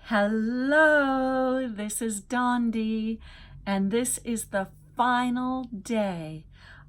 Hello, this is Dondi, and this is the final day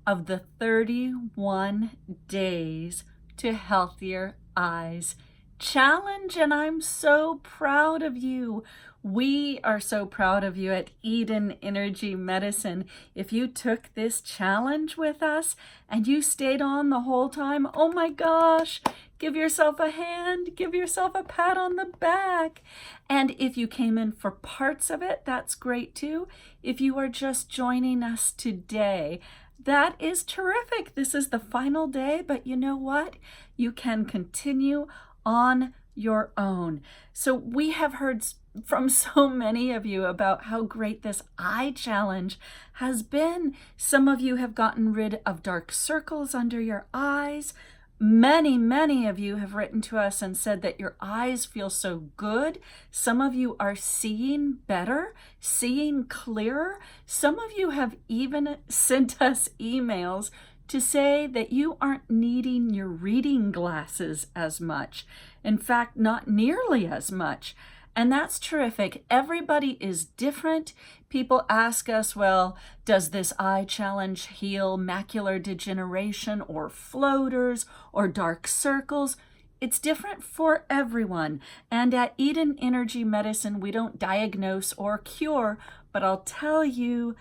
of the 31 Days to Healthier Eyes challenge, and I'm so proud of you. We are so proud of you at Eden Energy Medicine. If you took this challenge with us and you stayed on the whole time, oh my gosh, give yourself a hand, give yourself a pat on the back. And if you came in for parts of it, that's great too. If you are just joining us today, that is terrific. This is the final day, but you know what? You can continue on your own. So we have heard from so many of you about how great this eye challenge has been. Some of you have gotten rid of dark circles under your eyes. Many of you have written to us and said that your eyes feel so good. Some of you are seeing better, seeing clearer. Some of you have even sent us emails to say that you aren't needing your reading glasses as much. In fact, not nearly as much. And that's terrific. Everybody is different. People ask us, well, does this eye challenge heal macular degeneration or floaters or dark circles? It's different for everyone. And at Eden Energy Medicine, we don't diagnose or cure, but I'll tell you,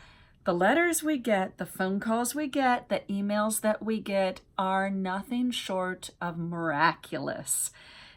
the letters we get, the phone calls we get, the emails that we get are nothing short of miraculous.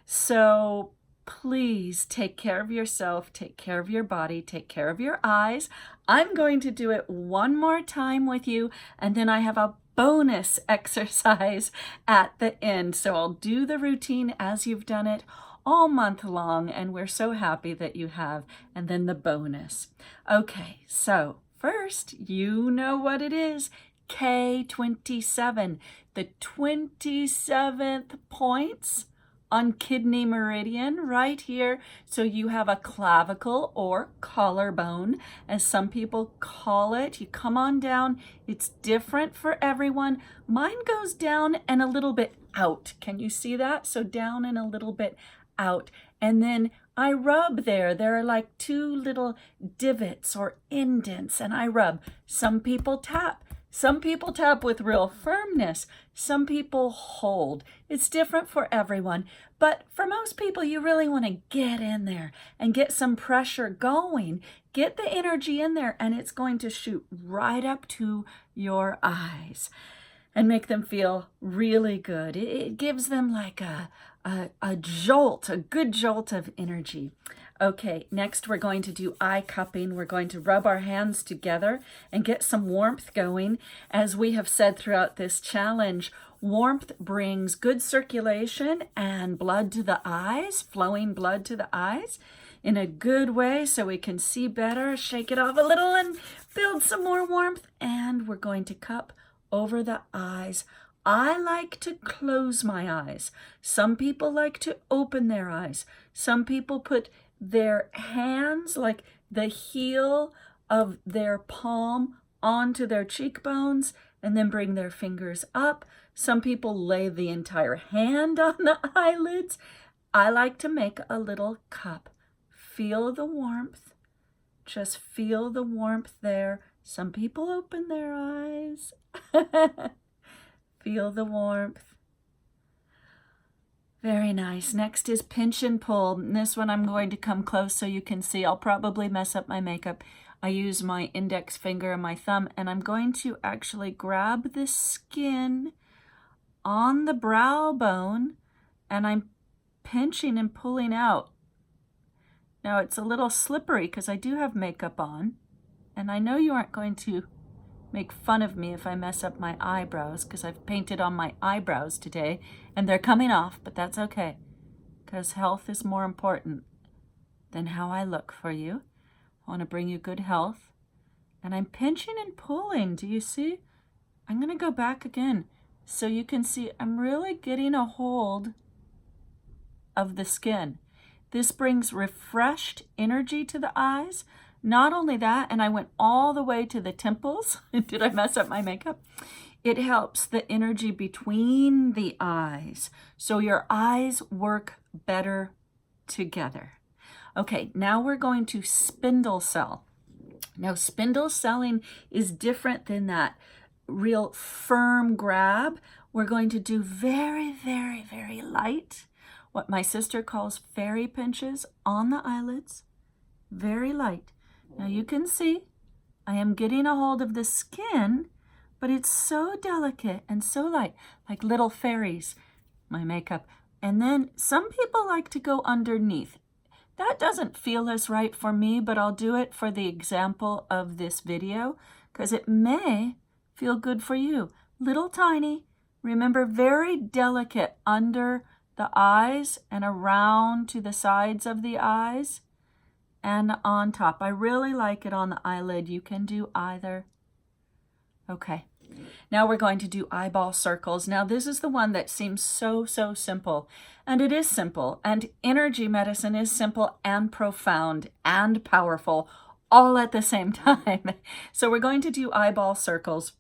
So please take care of yourself, take care of your body, take care of your eyes. I'm going to do it one more time with you, and then I have a bonus exercise at the end. So I'll do the routine as you've done it all month long, and we're so happy that you have, and then the bonus. Okay, so first, you know what it is. K27, the 27th points on kidney meridian right here. So you have a clavicle or collarbone, as some people call it. You come on down. It's different for everyone. Mine goes down and a little bit out. Can you see that? So down and a little bit out. And then I rub there. There are like two little divots or indents, and I rub. Some people tap. Some people tap with real firmness. Some people hold. It's different for everyone. But for most people, you really want to get in there and get some pressure going. Get the energy in there, and it's going to shoot right up to your eyes and make them feel really good. It gives them like a jolt, a good jolt of energy. Okay, next we're going to do eye cupping. We're going to rub our hands together and get some warmth going. As we have said throughout this challenge, warmth brings good circulation and blood to the eyes, flowing blood to the eyes in a good way so we can see better. Shake it off a little and build some more warmth. And we're going to cup over the eyes. I like to close my eyes. Some people like to open their eyes. Some people put their hands, like the heel of their palm, onto their cheekbones and then bring their fingers up. Some people lay the entire hand on the eyelids. I like to make a little cup. Feel the warmth. Just feel the warmth there. Some people open their eyes. Feel the warmth. Very nice. Next is pinch and pull. And this one I'm going to come close so you can see. I'll probably mess up my makeup. I use my index finger and my thumb, and I'm going to actually grab the skin on the brow bone, and I'm pinching and pulling out. Now it's a little slippery because I do have makeup on, and I know you aren't going to make fun of me if I mess up my eyebrows, because I've painted on my eyebrows today and they're coming off, but that's okay, because health is more important than how I look for you. I want to bring you good health, and I'm pinching and pulling. Do you see? I'm going to go back again so you can see I'm really getting a hold of the skin. This brings refreshed energy to the eyes. Not only that, and I went all the way to the temples. Did I mess up my makeup? It helps the energy between the eyes, so your eyes work better together. Okay, now we're going to spindle cell. Now, spindle selling is different than that real firm grab. We're going to do very, very, very light, what my sister calls fairy pinches on the eyelids, very light. Now you can see I am getting a hold of the skin, but it's so delicate and so light, like little fairies, my makeup. And then some people like to go underneath. That doesn't feel as right for me, but I'll do it for the example of this video because it may feel good for you. Little tiny, remember, very delicate under the eyes and around to the sides of the eyes and on top. I really like it on the eyelid. You can do either. Okay, now we're going to do eyeball circles. Now this is the one that seems so simple, and it is simple, and energy medicine is simple and profound and powerful all at the same time. So we're going to do eyeball circles.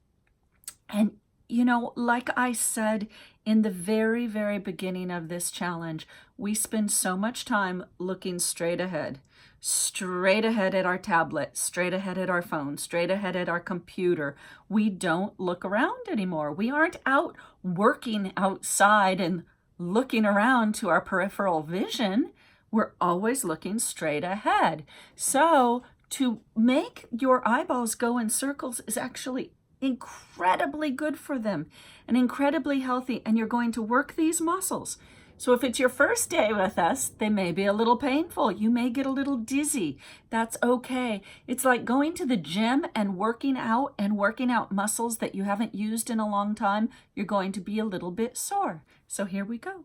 And you know, like I said in the very, very beginning of this challenge, we spend so much time looking straight ahead at our tablet, straight ahead at our phone, straight ahead at our computer. We don't look around anymore. We aren't out working outside and looking around to our peripheral vision. We're always looking straight ahead. So to make your eyeballs go in circles is actually incredibly good for them and incredibly healthy, and you're going to work these muscles. So if it's your first day with us, they may be a little painful. You may get a little dizzy. That's okay. It's like going to the gym and working out muscles that you haven't used in a long time. You're going to be a little bit sore. So here we go.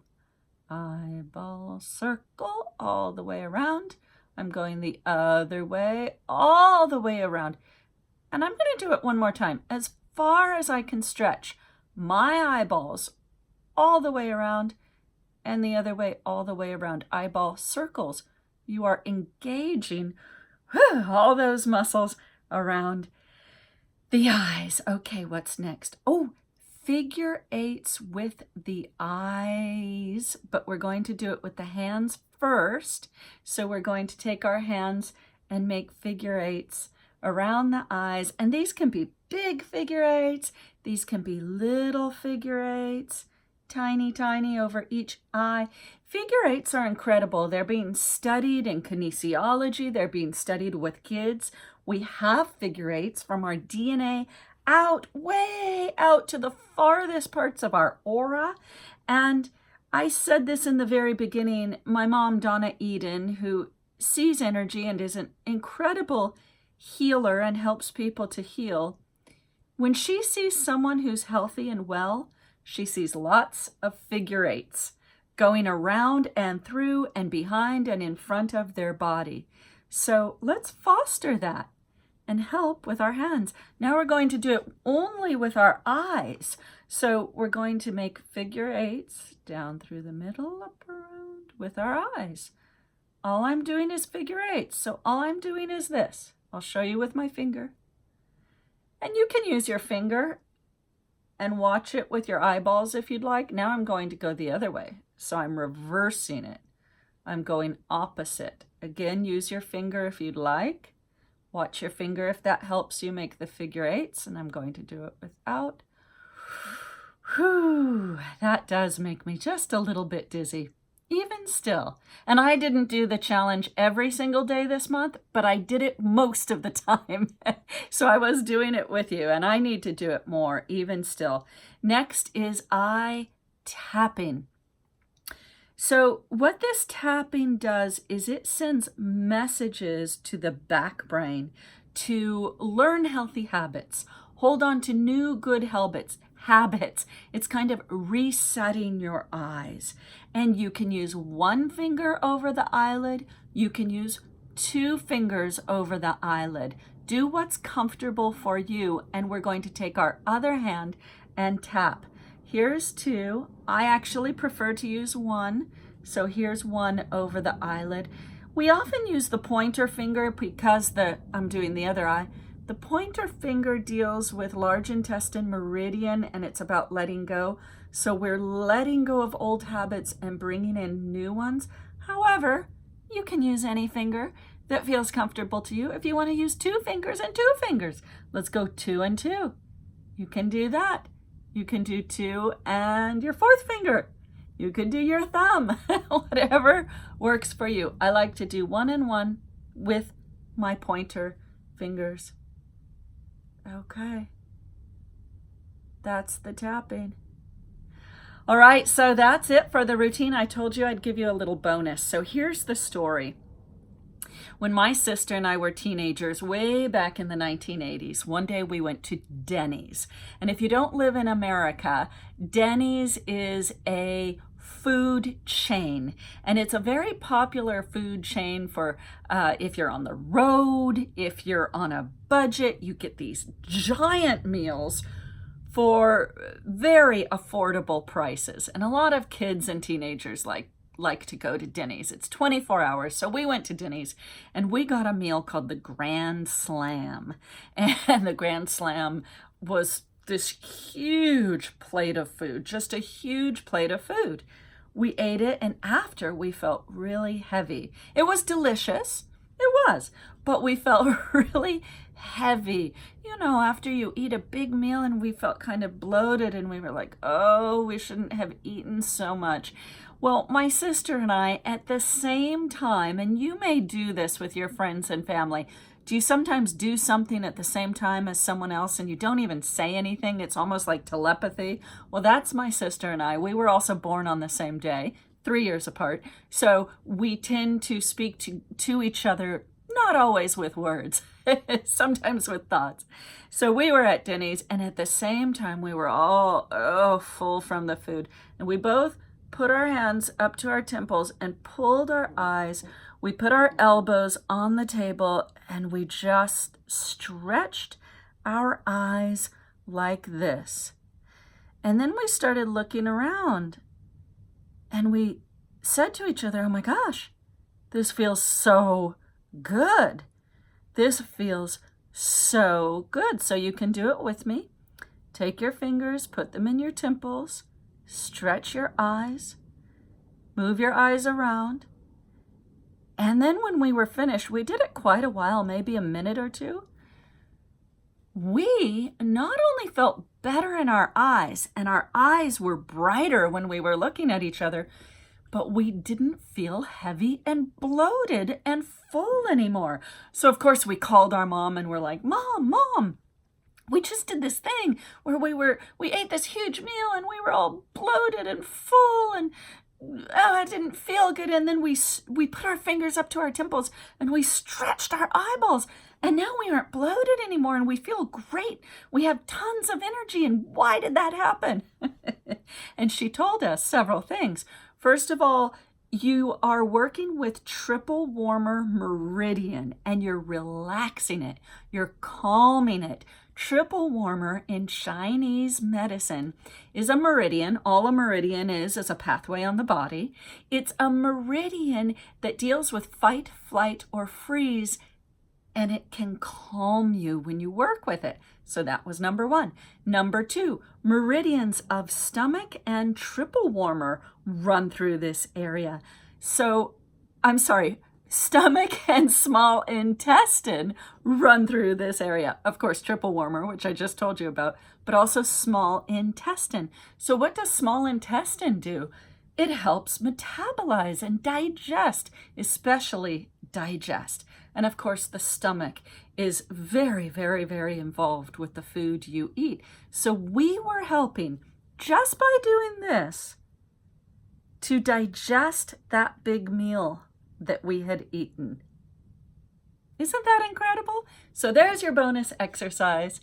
Eyeball circle all the way around. I'm going the other way, all the way around. And I'm going to do it one more time, as far as I can stretch my eyeballs all the way around and the other way, all the way around. Eyeball circles. You are engaging all those muscles around the eyes. Okay, what's next? Oh, figure eights with the eyes, but we're going to do it with the hands first. So we're going to take our hands and make figure eights around the eyes. And these can be big figure eights. These can be little figure eights, tiny over each eye. Figure eights are incredible. They're being studied in kinesiology. They're being studied with kids. We have figure eights from our DNA out, way out to the farthest parts of our aura. And I said this in the very beginning, my mom, Donna, who sees energy and is an incredible healer and helps people to heal. When she sees someone who's healthy and well, she sees lots of figure eights going around and through and behind and in front of their body. So let's foster that and help with our hands. Now we're going to do it only with our eyes. So we're going to make figure eights down through the middle, up around with our eyes. All I'm doing is figure eights. So all I'm doing is this. I'll show you with my finger. And you can use your finger and watch it with your eyeballs if you'd like. Now I'm going to go the other way. So I'm reversing it. I'm going opposite. Again, use your finger if you'd like. Watch your finger if that helps you make the figure eights. And I'm going to do it without. Whew, that does make me just a little bit dizzy, even still. And I didn't do the challenge every single day this month, but I did it most of the time. So I was doing it with you, and I need to do it more, even still. Next is eye tapping. So what this tapping does is it sends messages to the back brain to learn healthy habits, hold on to new good habits. It's kind of resetting your eyes. And you can use one finger over the eyelid. You can use 2 fingers over the eyelid. Do what's comfortable for you. And we're going to take our other hand and tap. Here's 2. I actually prefer to use 1. So here's 1 over the eyelid. We often use the pointer finger because I'm doing the other eye. The pointer finger deals with large intestine meridian, and it's about letting go. So we're letting go of old habits and bringing in new ones. However, you can use any finger that feels comfortable to you. If you want to use 2 fingers and 2 fingers, let's go 2 and 2. You can do that. You can do 2 and your 4th finger. You can do your thumb, whatever works for you. I like to do 1 and 1 with my pointer fingers. Okay. That's the tapping. All right, so that's it for the routine. I told you I'd give you a little bonus. So here's the story. When my sister and I were teenagers, way back in the 1980s, one day we went to Dennys. And if you don't live in America, Dennys is a food chain. And it's a very popular food chain for if you're on the road, if you're on a budget, you get these giant meals for very affordable prices. And a lot of kids and teenagers like to go to Dennys. It's 24 hours. So we went to Dennys and we got a meal called the Grand Slam. And the Grand Slam was this huge plate of food, just a huge plate of food. We ate it, and after we felt really heavy. It was delicious. It was, but we felt really heavy. You know, after you eat a big meal, and we felt kind of bloated, and we were like, oh, we shouldn't have eaten so much. Well, my sister and I, at the same time, and you may do this with your friends and family, do you sometimes do something at the same time as someone else and you don't even say anything? It's almost like telepathy. Well, that's my sister and I. We were also born on the same day, 3 years apart. So we tend to speak to each other, not always with words, sometimes with thoughts. So we were at Dennys, and at the same time, we were all full from the food. And we both put our hands up to our temples and pulled our eyes. We put our elbows on the table and we just stretched our eyes like this. And then we started looking around and we said to each other, oh my gosh, this feels so good. This feels so good. So you can do it with me. Take your fingers, put them in your temples, stretch your eyes, move your eyes around. And then when we were finished, we did it quite a while, maybe a minute or 2. We not only felt better in our eyes, and our eyes were brighter when we were looking at each other, but we didn't feel heavy and bloated and full anymore. So of course we called our mom and we're like, Mom, we just did this thing where we ate this huge meal and we were all bloated and full and it didn't feel good. And then we put our fingers up to our temples and we stretched our eyeballs. And now we aren't bloated anymore and we feel great. We have tons of energy. And why did that happen? And she told us several things. First of all, you are working with triple warmer meridian and you're relaxing it. You're calming it. Triple warmer in Chinese medicine is a meridian. All a meridian is a pathway on the body. It's a meridian that deals with fight, flight, or freeze, and it can calm you when you work with it. So that was number 1. Number 2, meridians of stomach and triple warmer run through this area. Stomach and small intestine run through this area. Of course, triple warmer, which I just told you about, but also small intestine. So what does small intestine do? It helps metabolize and digest, especially digest. And of course, the stomach is very, very, very involved with the food you eat. So we were helping just by doing this to digest that big meal that we had eaten. Isn't that incredible? So there's your bonus exercise.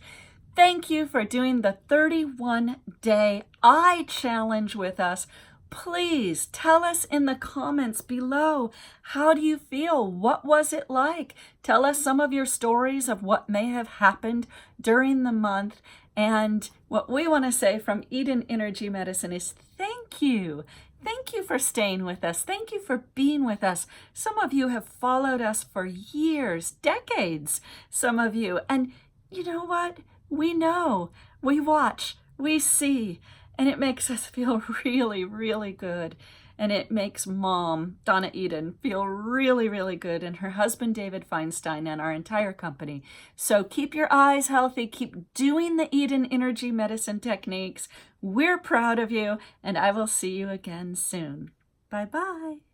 Thank you for doing the 31-day eye challenge with us. Please tell us in the comments below, how do you feel? What was it like? Tell us some of your stories of what may have happened during the month. And what we want to say from Eden Energy Medicine is thank you. Thank you for staying with us. Thank you for being with us. Some of you have followed us for years, decades, some of you. And you know what? We know, we watch, we see, and it makes us feel really, really good. and it makes Mom, Donna Eden, feel really, really good, and her husband, David Feinstein, and our entire company. So keep your eyes healthy. Keep doing the Eden Energy Medicine techniques. We're proud of you, and I will see you again soon. Bye-bye.